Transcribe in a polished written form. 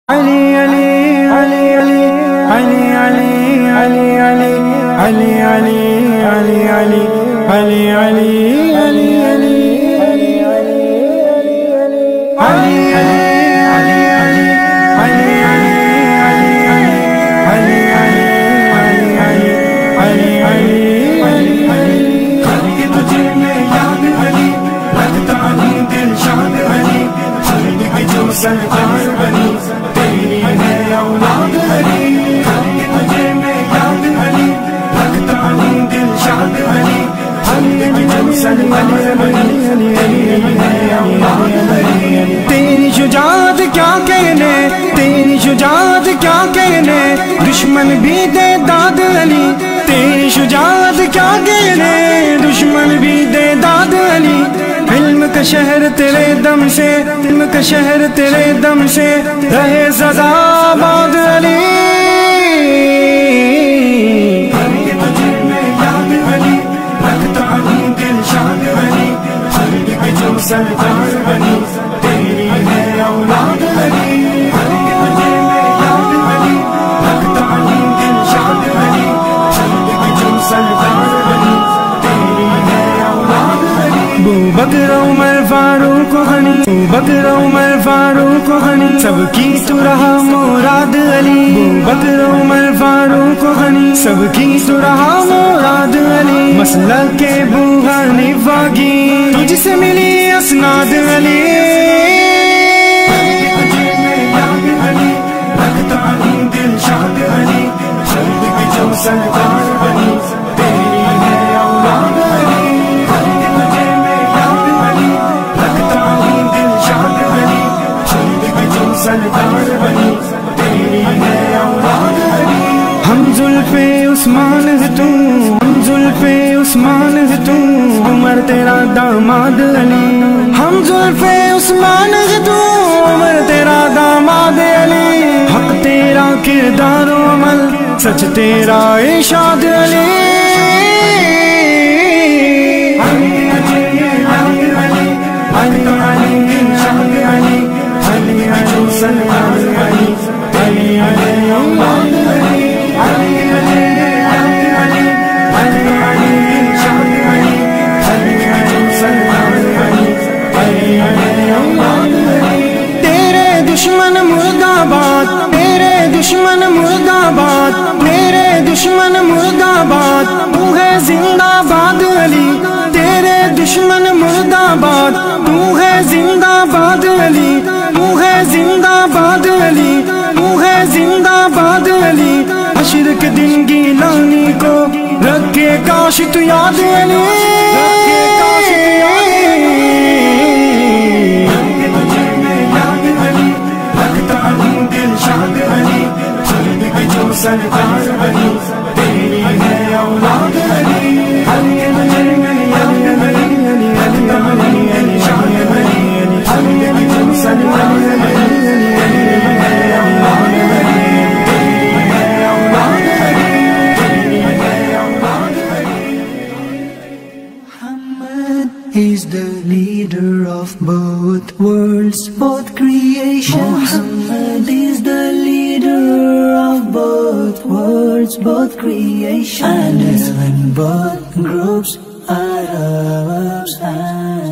علی علی علی علی علی علی علی علی علی علی علی علی علی علی علی سرکار بنی تیری ہے اولاد علی تجھے میں یاد علی رکھتا ہوں دل شاد علی سرکار بنی ہے اولاد علی تیری شجاعت کیا کہنے تیری شجاعت کیا کہنے دشمن بھی دے داد علی تیری شجاعت کیا کہنے دشمن بھی دے داد علی علم کا شہر تیرے دم سے علم کا شہر تیرے دم سے رہے سزا آباد علی تجھے میں یاد علی رکھتا ہوں دل شاد علی جو سرکار بنی تیری ہے اولاد علی تجھے میں یاد علی رکھتا ہوں دل شاد علی جو سرکار بنی تیری ہے اولاد علی بکر عمر فاروق غنی بکر عمر فاروق غنی سب کی تو رہا مراد علی بکر عمر فاروق غنی سب کی تو رہا مراد علی مسلک کے ابو حنیفہ کی تجھ سے ملی اسناد علی تجھے میں یاد علی رکھتا ہوں دل شاد علی جو سرکار بنی تیری ہے اولاد علی سرکار بنی تیری ہے اولاد علی ہم زلف عثمان ہے تو ہم زلف عثمان ہے تو عمر تیرا داماد علی ہم زلف عثمان ہے تو عمر تیرا داماد علی حق تیرا کردار و عمل سچ تیرا ارشاد علی سرکار بنی علی علی اولاد علی علی علی علی علی علی شاد علی علی علی سرکار بنی علی علی اولاد علی تیرے دشمن مرد آباد تیرے دشمن مرد آباد تیرے دشمن مرد آباد تو ہے زندہ باد علی تیرے دشمن مرد آباد تو ہے زندہ باد علی تو ہے زندہ باد علی تو ہے زندہ باد علی حشر کے دن گیلانی کو رکھے کاش تو یاد علی تجھے میں یاد علی رکھتا ہوں دل شاد علی جو سرکار بنی تیری ہے اولاد علی He's the leader of both worlds, both creation. Muhammad is the leader of both worlds, both creation. And even both groups, Arabs and